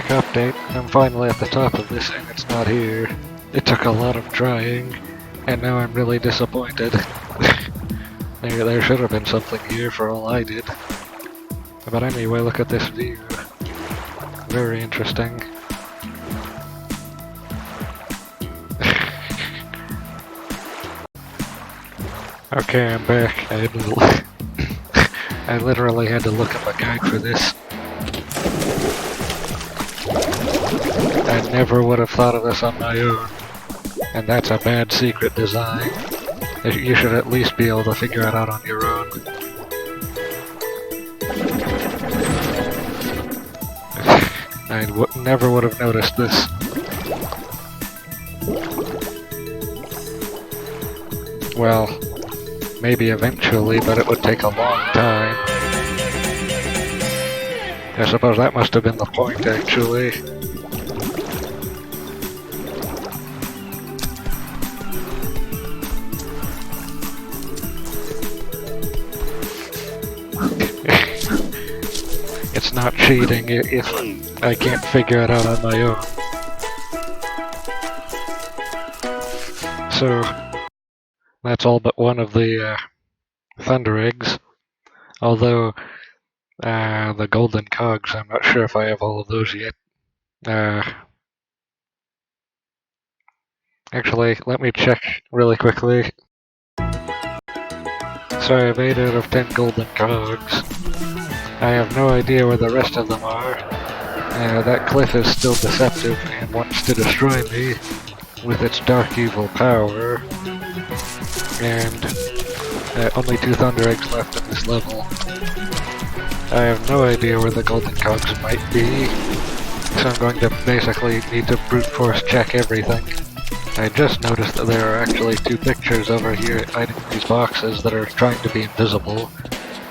quick update. I'm finally at the top of this and it's not here. It took a lot of trying, and now I'm really disappointed. There should have been something here for all I did. But anyway, look at this view. Very interesting. Okay, I'm back. I literally had to look up a guide for this. I never would have thought of this on my own. And that's a bad secret design. You should at least be able to figure it out on your own. I never would have noticed this. Well, maybe eventually, but it would take a long time. I suppose that must have been the point, actually. It's not cheating if I can't figure it out on my own. So, that's all but one of the thunder eggs. Although, the golden cogs, I'm not sure if I have all of those yet. Actually, let me check really quickly. So I have 8 out of 10 golden cogs. I have no idea where the rest of them are. That cliff is still deceptive and wants to destroy me with its dark evil power. And only 2 thunder eggs left in this level. I have no idea where the golden cogs might be, so I'm going to basically need to brute force check everything. I just noticed that there are actually 2 pictures over here hiding in these boxes that are trying to be invisible,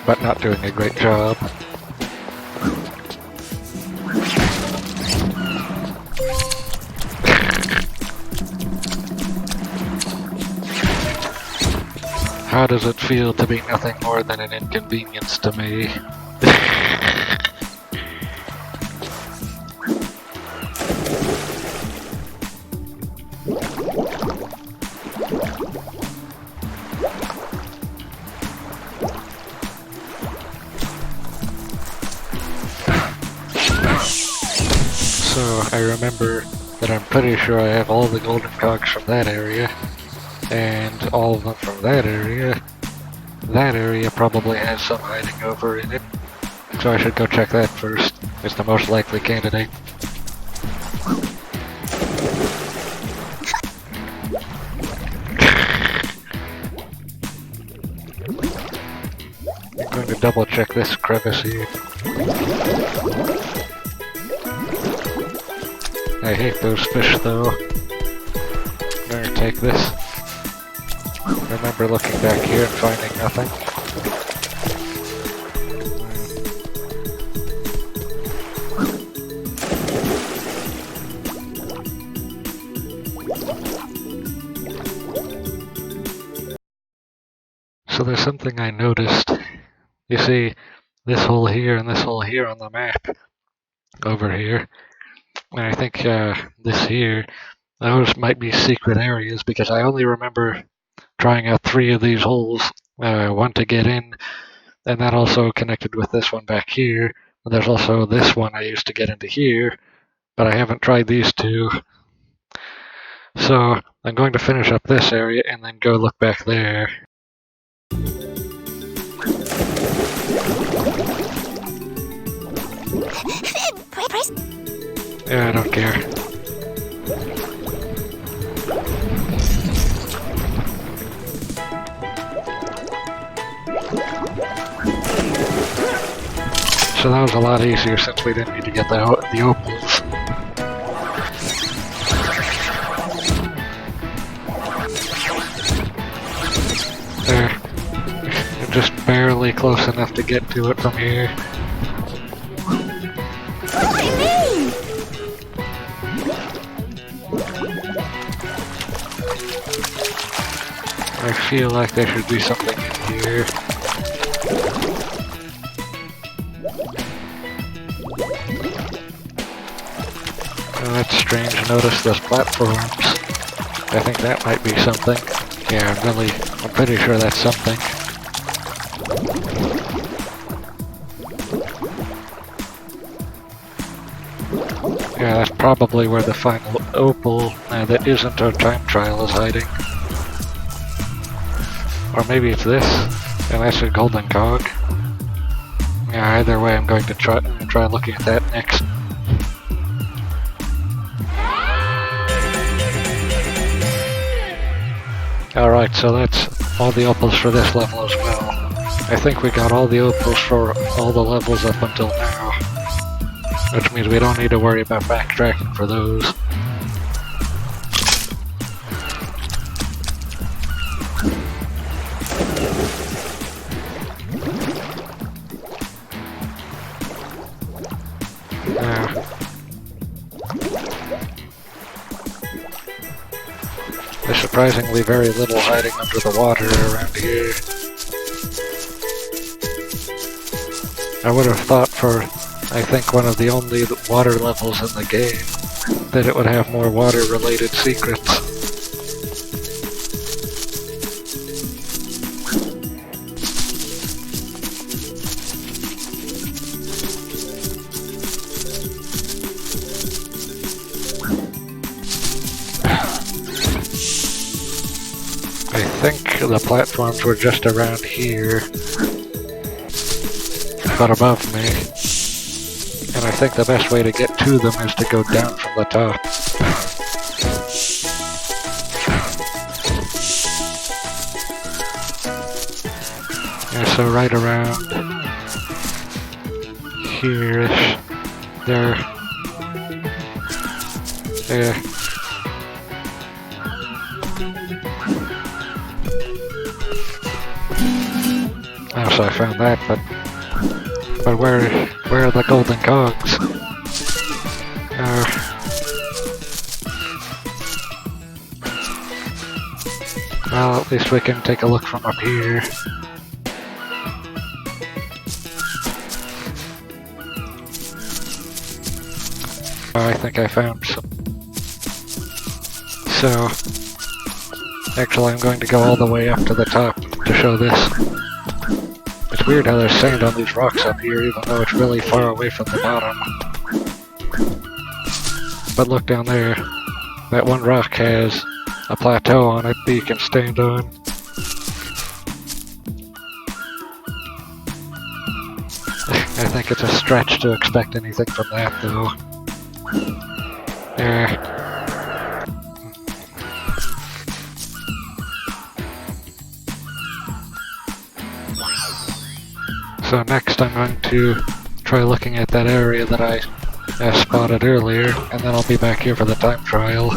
but not doing a great job. How does it feel to be nothing more than an inconvenience to me? So I remember that I'm pretty sure I have all the golden cogs from that area, and all of them from that area. That area probably has some hiding over in it, so I should go check that first. It's the most likely candidate. I'm going to double check this crevice here. I hate those fish though. I'm going to take this. Remember looking back here and finding nothing. So there's something I noticed. You see, this hole here and this hole here on the map over here. And I think this here, those might be secret areas because I only remember trying out 3 of these holes, one to get in, and that also connected with this one back here. And there's also this one I used to get into here, but I haven't tried these 2. So I'm going to finish up this area and then go look back there. Yeah, I don't care. So that was a lot easier since we didn't need to get the opals. There. I'm just barely close enough to get to it from here. What do you mean? I feel like there should be something in here. Oh, that's strange. Notice those platforms. I think that might be something. Yeah, I'm pretty sure that's something. Yeah, that's probably where the final opal that isn't our time trial is hiding. Or maybe it's this, and that's a golden cog. Yeah, either way, I'm going to try looking at that next. Alright, so that's all the opals for this level as well. I think we got all the opals for all the levels up until now. Which means we don't need to worry about backtracking for those. There's surprisingly very little hiding under the water around here. I would have thought for, I think, one of the only water levels in the game, that it would have more water-related secrets. I think the platforms were just around here, but above me. And I think the best way to get to them is to go down from the top. Yeah, so right around here-ish, there. Yeah. Oh, so I found that, but where are the golden cogs? Well, at least we can take a look from up here. Oh, I think I found some. So, actually I'm going to go all the way up to the top to show this. It's weird how there's sand on these rocks up here, even though it's really far away from the bottom. But look down there. That one rock has a plateau on it that you can stand on. I think it's a stretch to expect anything from that, though. So next I'm going to try looking at that area that I spotted earlier, and then I'll be back here for the time trial.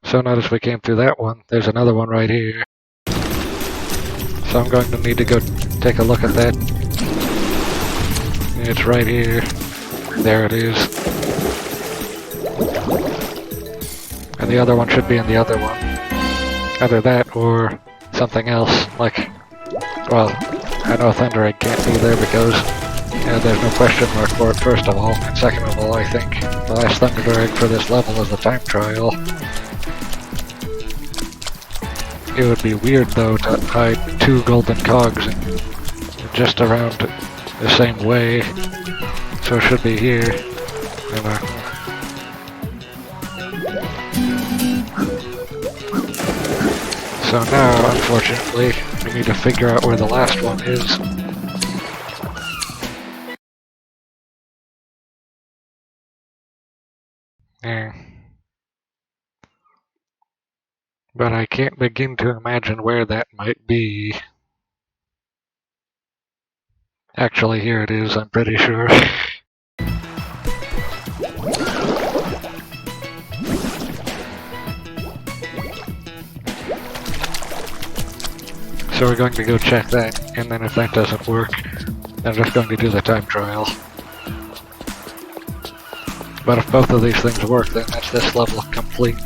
So notice we came through that one. There's another one right here. So I'm going to need to go take a look at that. It's right here. There it is. And the other one should be in the other one. Either that or something else, like, well, I know Thunder Egg can't be there because there's no question mark for it, first of all. And second of all, I think the last Thunder Egg for this level is the time trial. It would be weird, though, to hide two golden cogs in just around the same way. So it should be here. So now, unfortunately, we need to figure out where the last one is. But I can't begin to imagine where that might be. Actually, here it is, I'm pretty sure. So we're going to go check that, and then if that doesn't work, I'm just going to do the time trial. But if both of these things work, then that's this level complete.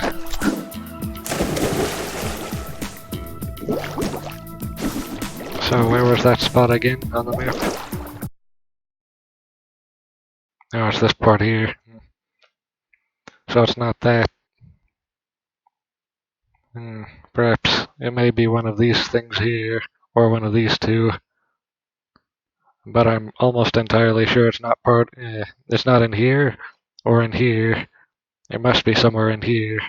So where was that spot again on the map? Oh, it's this part here. So it's not that. Perhaps it may be one of these things here, or one of these two. But I'm almost entirely sure it's not it's not in here, or in here. It must be somewhere in here.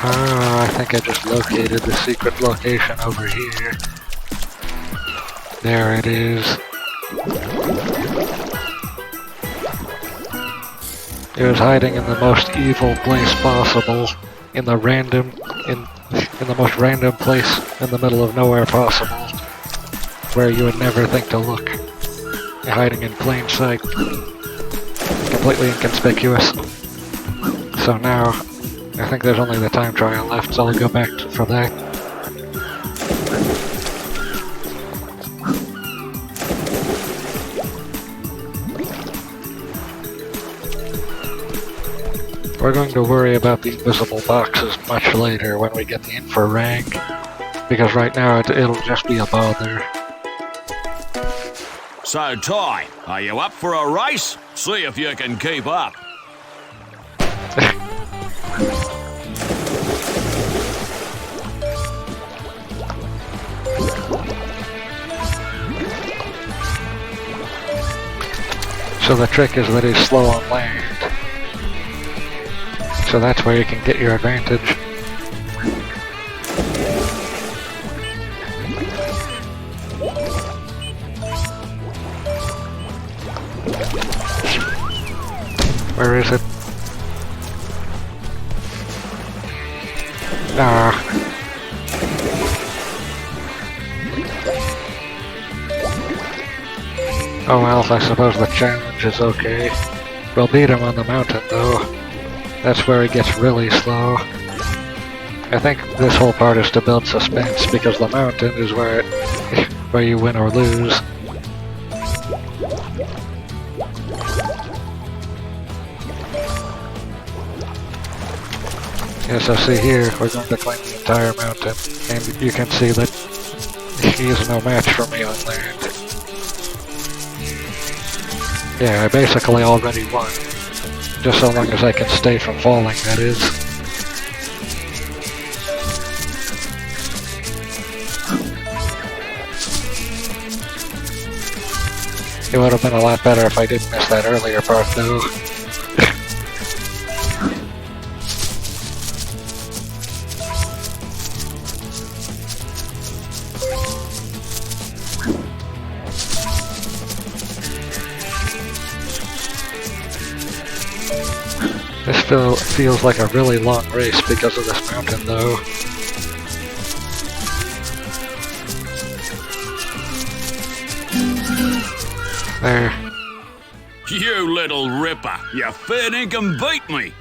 Ah, I think I just located the secret location over here. There it is. It was hiding in the most evil place possible, in the most random place in the middle of nowhere possible, where you would never think to look. Hiding in plain sight, completely inconspicuous. So now, I think there's only the time trial left, so I'll go back for that. We're going to worry about the invisible boxes much later when we get the info rank, because right now it'll just be a bother. So, Ty, are you up for a race? See if you can keep up. So the trick is that he's slow on land. So that's where you can get your advantage. Where is it? Ah. Oh well, I suppose the challenge is okay. We'll beat him on the mountain though. That's where he gets really slow. I think this whole part is to build suspense because the mountain is where you win or lose. Yeah, so see here, we're going to climb the entire mountain, and you can see that he is no match for me on land. Yeah, I basically already won. Just so long as I can stay from falling, that is. It would have been a lot better if I didn't miss that earlier part, though. This feels like a really long race because of this mountain, though. There. You little ripper, you fair dinkum beat me.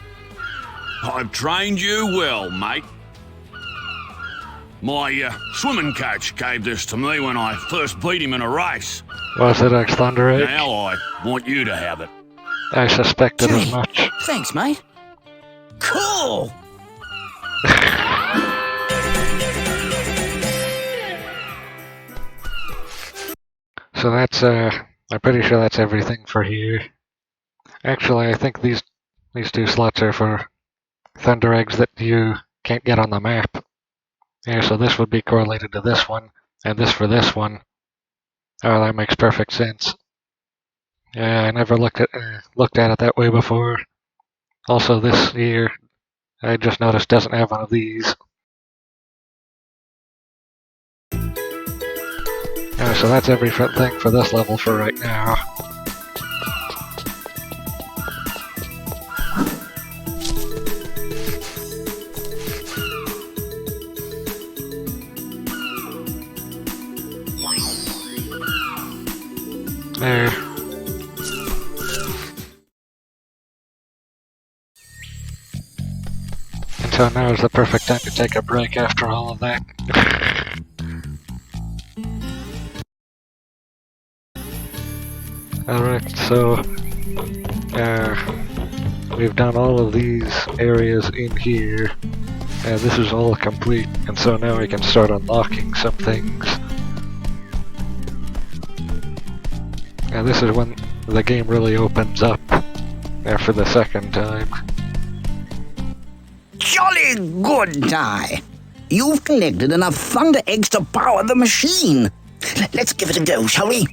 I've trained you well, mate. My swimming coach gave this to me when I first beat him in a race. Was it X Thunder Egg? Now I want you to have it. I suspected as much. Thanks, mate. Cool! So that's, I'm pretty sure that's everything for here. Actually, I think these two slots are for Thunder Eggs that you can't get on the map. Yeah, so this would be correlated to this one, and this for this one. Oh, that makes perfect sense. Yeah, I never looked at it that way before. Also, this year, I just noticed doesn't have one of these. So that's everything for this level for right now. There. And so now is the perfect time to take a break after all of that. Alright, so we've done all of these areas in here, and this is all complete, and so now we can start unlocking some things. And this is when the game really opens up for the second time. Jolly good, Ty. You've collected enough thunder eggs to power the machine. Let's give it a go, shall we?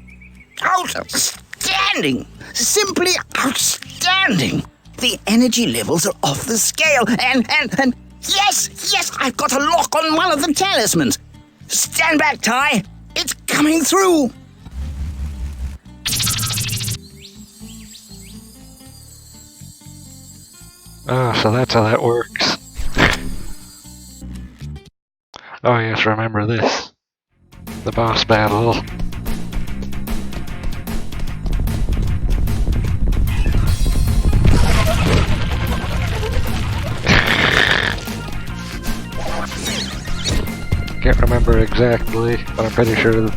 Outstanding! Simply outstanding! The energy levels are off the scale, and yes, I've got a lock on one of the talismans. Stand back, Ty. It's coming through. Oh, so that's how that works. Oh yes, remember this. The boss battle. Can't remember exactly, but I'm pretty sure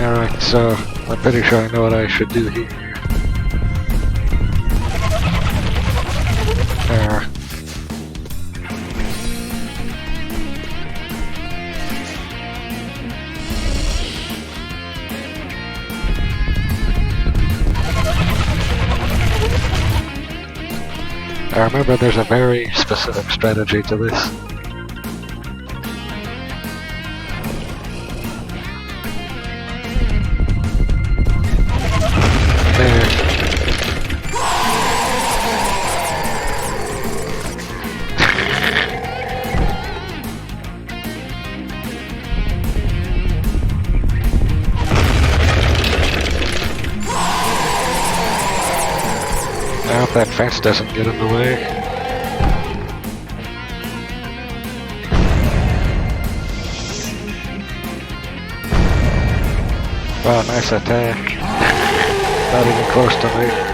Alright, so I'm pretty sure I know what I should do here. There. I remember there's a very specific strategy to this. I hope that fence doesn't get in the way. Wow, nice attack. Not even close to me.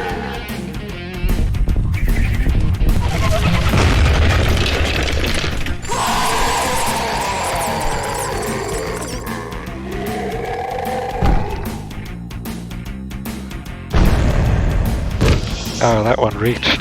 Oh, that one reached.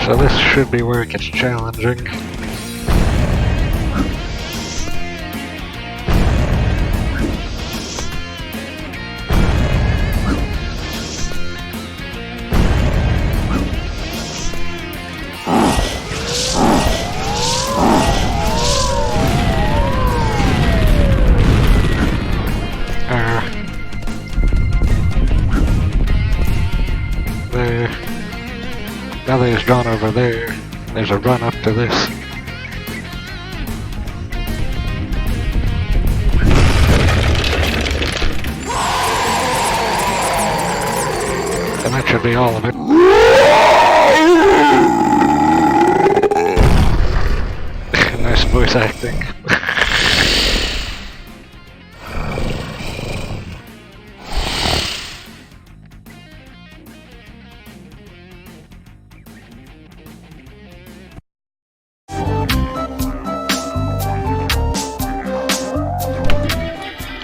So this should be where it gets challenging. There. Now that it's drawn over there, there's a run up to this. And that should be all of it. Nice voice acting.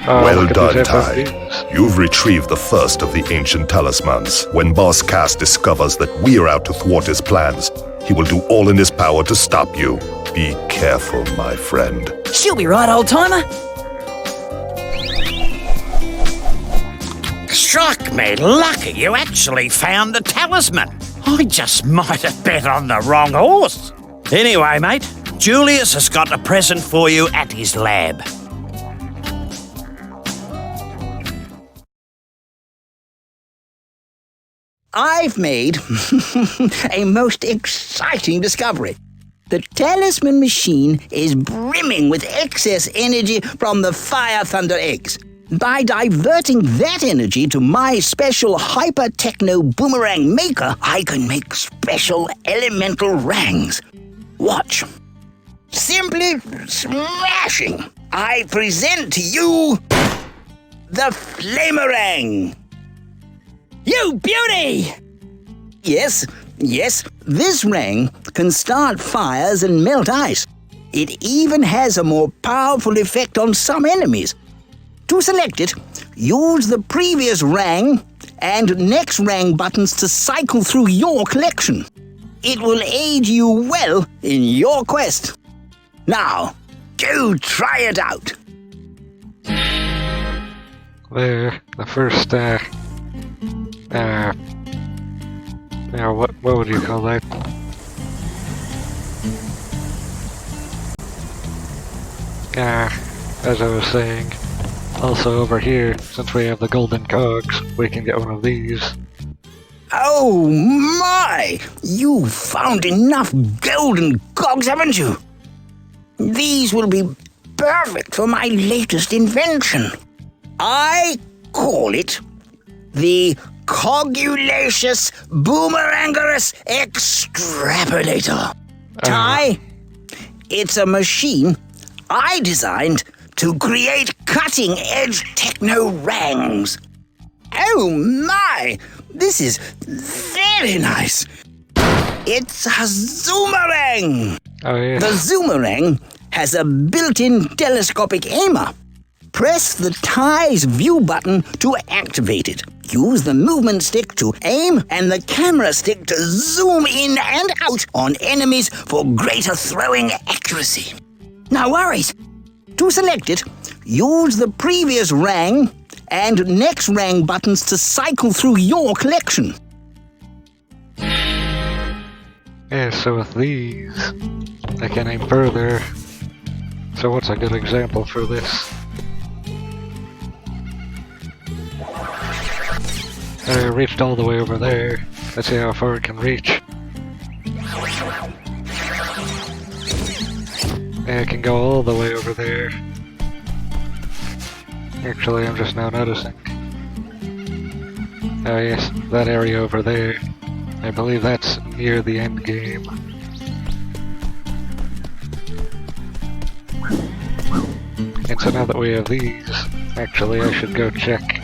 Well done, Ty. You've retrieved the first of the ancient talismans. When Boss Cass discovers that we're out to thwart his plans, he will do all in his power to stop you. Be careful, my friend. She'll be right, old-timer. Struck me lucky you actually found the talisman. I just might have bet on the wrong horse. Anyway, mate, Julius has got a present for you at his lab. I've made a most exciting discovery. The talisman machine is brimming with excess energy from the fire thunder eggs. By diverting that energy to my special hyper-techno boomerang maker, I can make special elemental rangs. Watch. Simply smashing. I present to you the Flamerang. You beauty! Yes, this rang can start fires and melt ice. It even has a more powerful effect on some enemies. To select it, use the previous rang and next rang buttons to cycle through your collection. It will aid you well in your quest. Now, go try it out. There, the first, what would you call that? As I was saying, also over here, since we have the golden cogs, we can get one of these. Oh my! You found enough golden cogs, haven't you? These will be perfect for my latest invention. I call it the Cogulacious Boomerangerous Extrapolator. Ty, it's a machine I designed to create cutting-edge techno-rangs. Oh my! This is very nice. It's a Zoomerang. Oh, yes. The Zoomerang has a built-in telescopic aimer. Press the Ty's view button to activate it. Use the movement stick to aim and the camera stick to zoom in and out on enemies for greater throwing accuracy. No worries. To select it, use the previous rang and next rang buttons to cycle through your collection. Yeah, so with these, I can aim further. So what's a good example for this? I reached all the way over there. Let's see how far it can reach. Yeah, it can go all the way over there. Actually, I'm just now noticing. Oh yes, that area over there. I believe that's near the end game. And so now that we have these, actually I should go check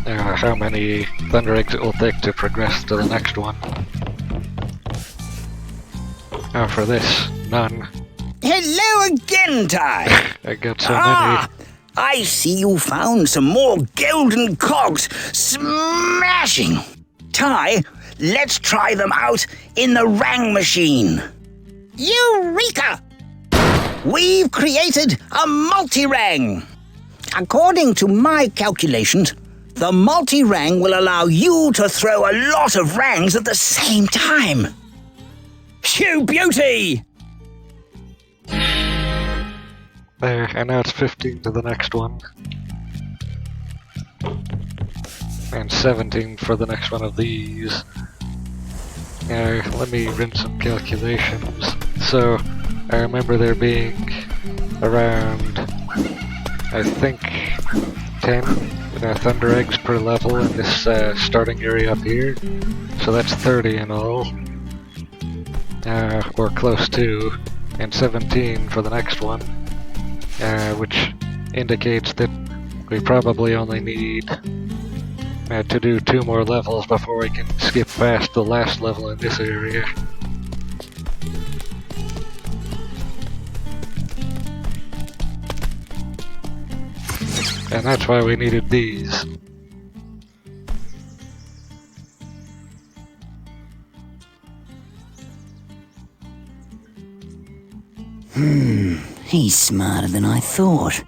how many Thunder Eggs it will take to progress to the next one. For this, none. Hello again, Ty. I got so many. I see you found some more golden cogs. Smashing! Ty, let's try them out in the rang machine. Eureka! We've created a multi-rang. According to my calculations, the multi-rang will allow you to throw a lot of rangs at the same time. You beauty! There, and now it's 15 to the next one. And 17 for the next one of these. Now, let me run some calculations. So, I remember there being around, I think, 10 Thunder Eggs per level in this starting area up here. So that's 30 in all. Or close to. And 17 for the next one. Which indicates that we probably only need to do 2 more levels before we can skip past the last level in this area. And that's why we needed these. He's smarter than I thought.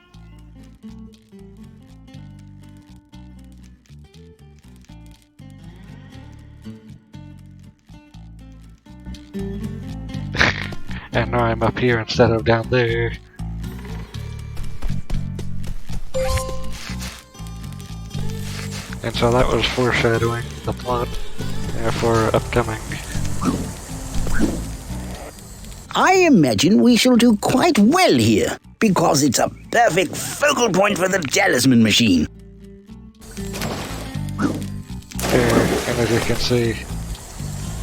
And now I'm up here instead of down there. And so that was foreshadowing the plot for upcoming. I imagine we shall do quite well here, because it's a perfect focal point for the talisman machine. And as you can see,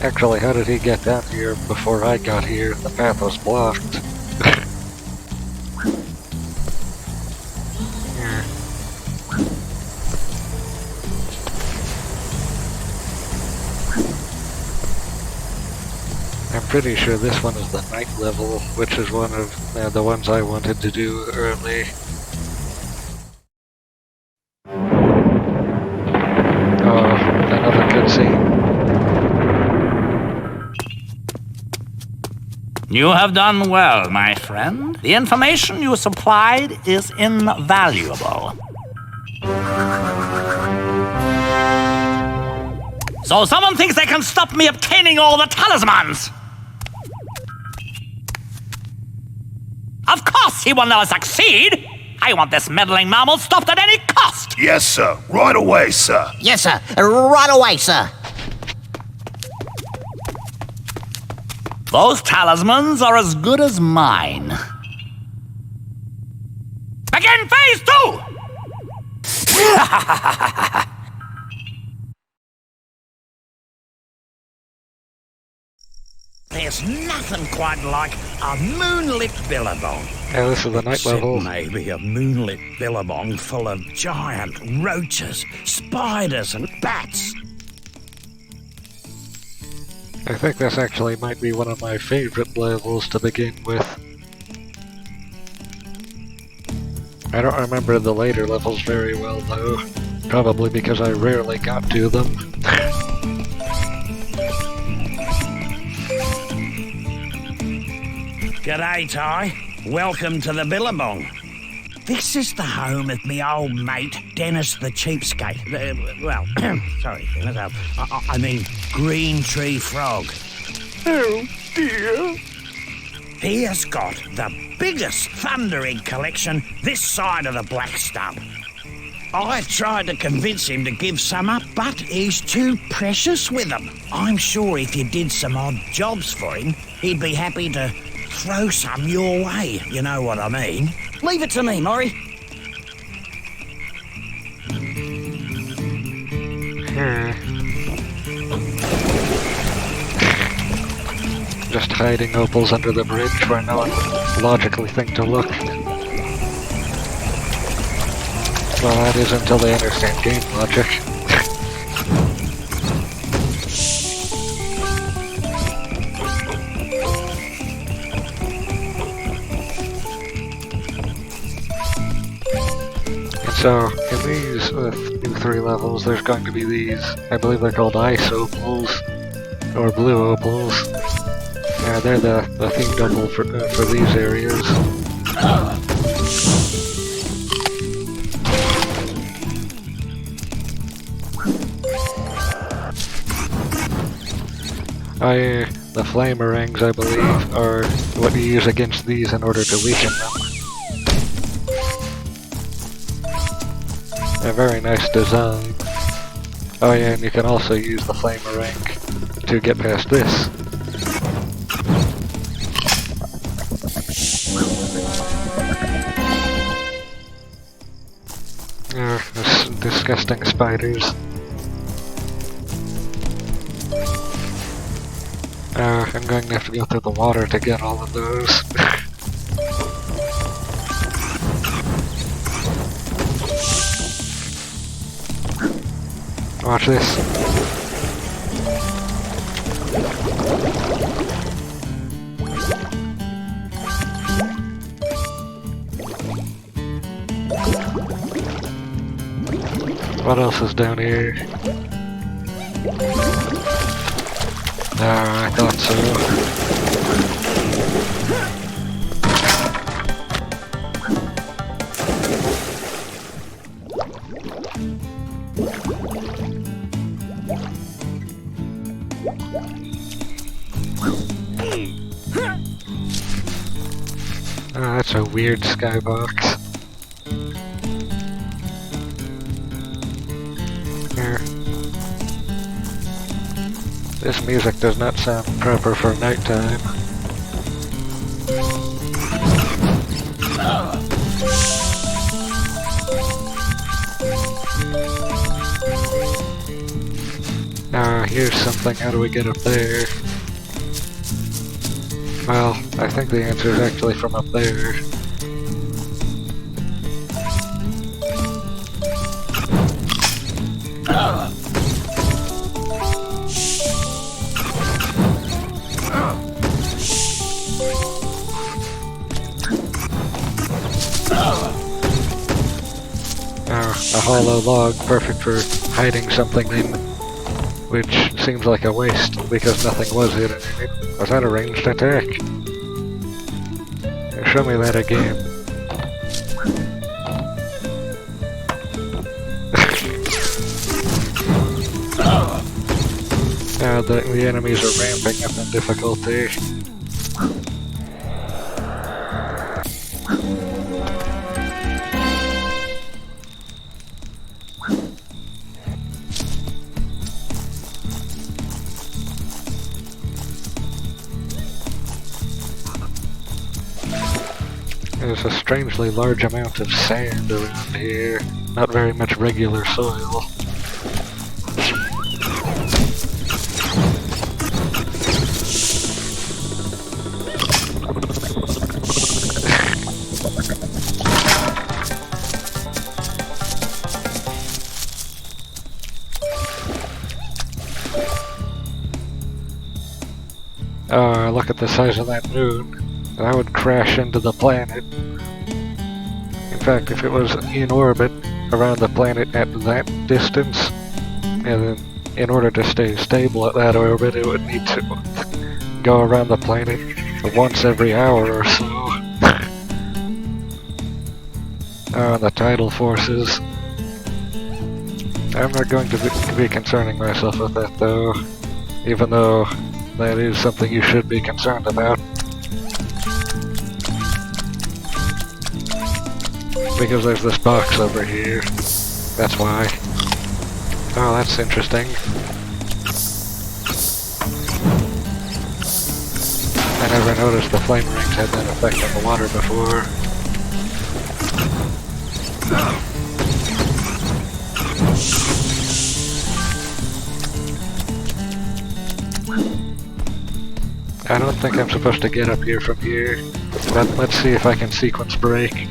actually, how did he get down here before I got here? The path was blocked. Here. I'm pretty sure this one is the night level, which is one of the ones I wanted to do early. Oh, another cutscene. You have done well, my friend. The information you supplied is invaluable. So someone thinks they can stop me obtaining all the talismans! Of course he will never succeed! I want this meddling mammal stopped at any cost! Yes, sir. Right away, sir. Yes, sir. Right away, sir. Those talismans are as good as mine. Begin phase 2! There's nothing quite like a moonlit billabong. Yeah, this is the night Except level. maybe a moonlit billabong full of giant roaches, spiders and bats. I think this actually might be one of my favorite levels to begin with. I don't remember the later levels very well though, probably because I rarely got to them. G'day, Ty. Welcome to the billabong. This is the home of me old mate, Dennis the Cheapskate. Well, sorry, Dennis. I mean, Green Tree Frog. Oh, dear. He has got the biggest thunder egg collection this side of the Black Stump. I tried to convince him to give some up, but he's too precious with them. I'm sure if you did some odd jobs for him, he'd be happy to throw some your way, you know what I mean. Leave it to me, Maury. Just hiding opals under the bridge where no one would logically think to look. Well, that is until they understand game logic. So, in these new 3 levels, there's going to be these, I believe they're called ice opals, or blue opals. They're the themed opal for these areas. The flamerangs, I believe, are what you use against these in order to weaken them. A very nice design. Oh yeah, and you can also use the flamerang to get past this. Disgusting spiders. I'm going to have to go through the water to get all of those. Watch this. What else is down here? Ah, I thought so. Ah, that's a weird skybox. Here. This music does not sound proper for nighttime. Ah, here's something. How do we get up there? Well, I think the answer is actually from up there. A hollow log, perfect for hiding something in, which seems like a waste because nothing was hidden in it. Was that a ranged attack? Show me that again. The enemies are ramping up in difficulty. There's a strangely large amount of sand around here. Not very much regular soil. Oh, look at the size of that moon. That would crash into the planet. In fact, if it was in orbit around the planet at that distance, and then in order to stay stable at that orbit, it would need to go around the planet once every hour or so. Oh, the tidal forces. I'm not going to be concerning myself with that, though, even though that is something you should be concerned about. Because there's this box over here. That's why. Oh, that's interesting. I never noticed the flame rings had that effect on the water before. I don't think I'm supposed to get up here from here, but let's see if I can sequence break.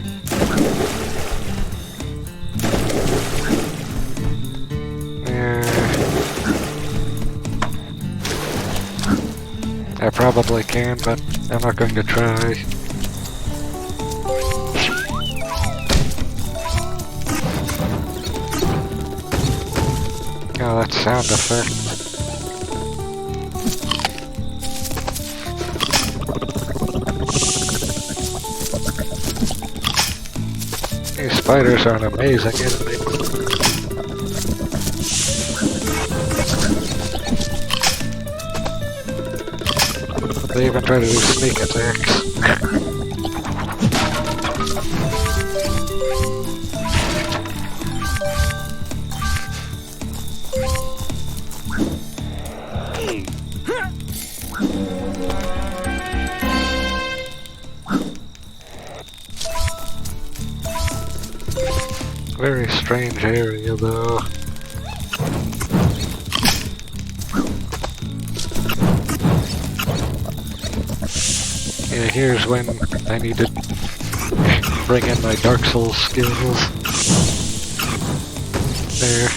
I probably can, but I'm not going to try. Oh, that sound effect. These spiders are an amazing enemy. They even try to do sneak attacks. Very strange area, though. Yeah, here's when I need to bring in my Dark Souls skills. There.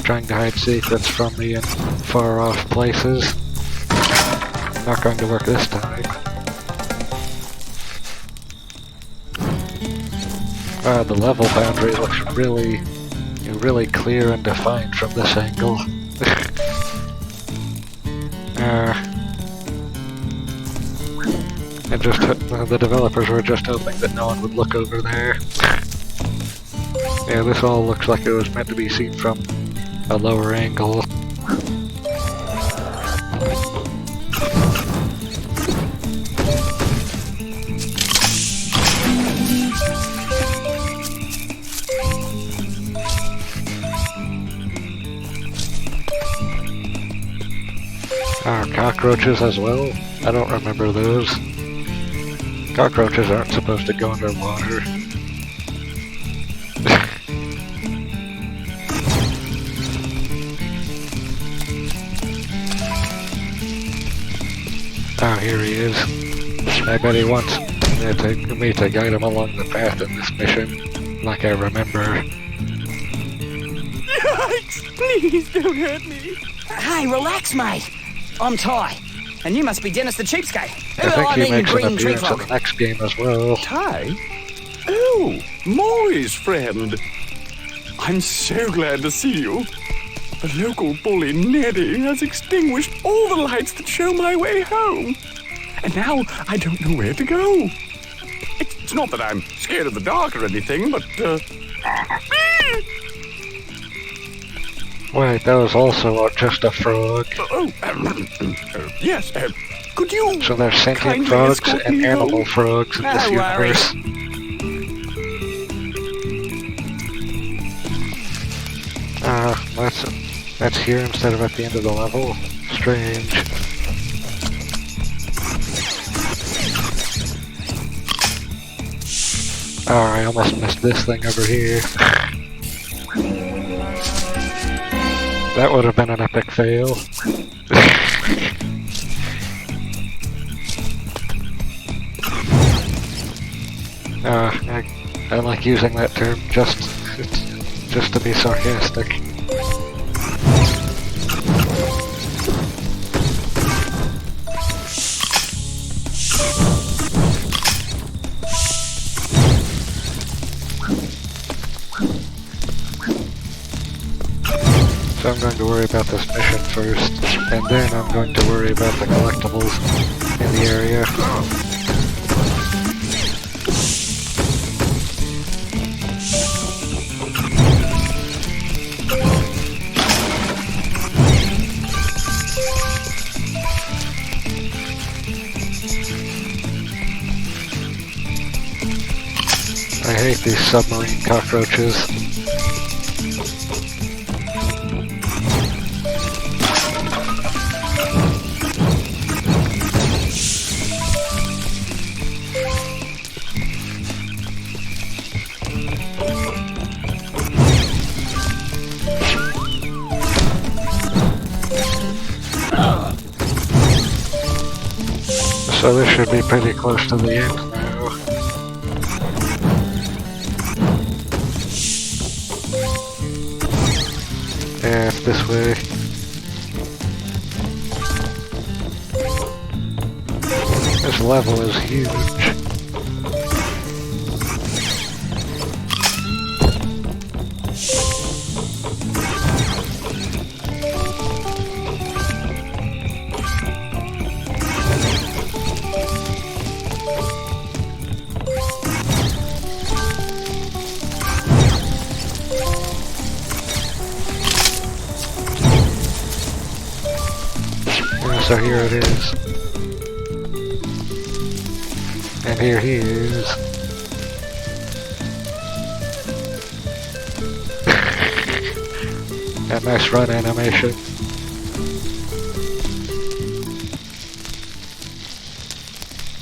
Trying to hide secrets from me in far off places. Not going to work this time. The level boundary looks really clear and defined from this angle. And just the developers were just hoping that no one would look over there. Yeah, this all looks like it was meant to be seen from a lower angle. Cockroaches as well? I don't remember those. Cockroaches aren't supposed to go underwater. Oh, here he is. I bet he wants me to guide him along the path in this mission, like I remember. Yikes! Please don't hurt me. Hey, relax, mate. I'm Ty, and you must be Dennis the Cheapskate. I think he makes an appearance in the next game as well. Ty? Oh, Maury's friend. I'm so glad to see you. The local bully, Neddy, has extinguished all the lights that show my way home. And now I don't know where to go. It's not that I'm scared of the dark or anything, but, Wait, that was also just a frog. Yes, could you... So there's sentient kindly frogs escort and me animal home? frogs in this universe. That's here instead of at the end of the level. Strange. Oh, I almost missed this thing over here. That would have been an epic fail. I like using that term just to be sarcastic. So I'm going to worry about this mission first, and then I'm going to worry about the collectibles in the area. I hate these submarine cockroaches. So this should be pretty close to the end now. Yeah, it's this way. This level is huge. So here it is. And here he is. A nice run animation.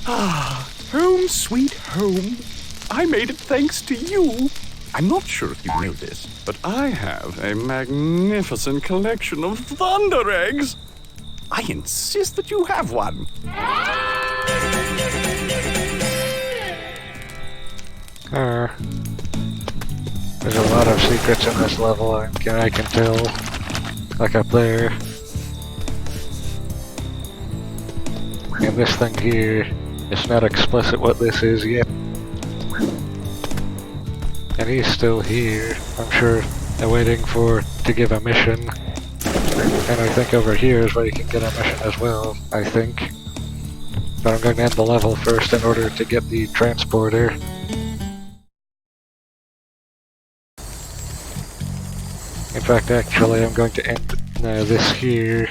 Ah, home sweet home. I made it thanks to you. I'm not sure if you know this, but I have a magnificent collection of thunder eggs. I insist that you have one. There's a lot of secrets in this level, I can tell. Like up there. And this thing here, it's not explicit what this is yet. And he's still here, I'm sure, waiting to give a mission. And I think over here is where you can get a mission as well, I think. But I'm going to end the level first in order to get the transporter. In fact, actually, I'm going to end this here.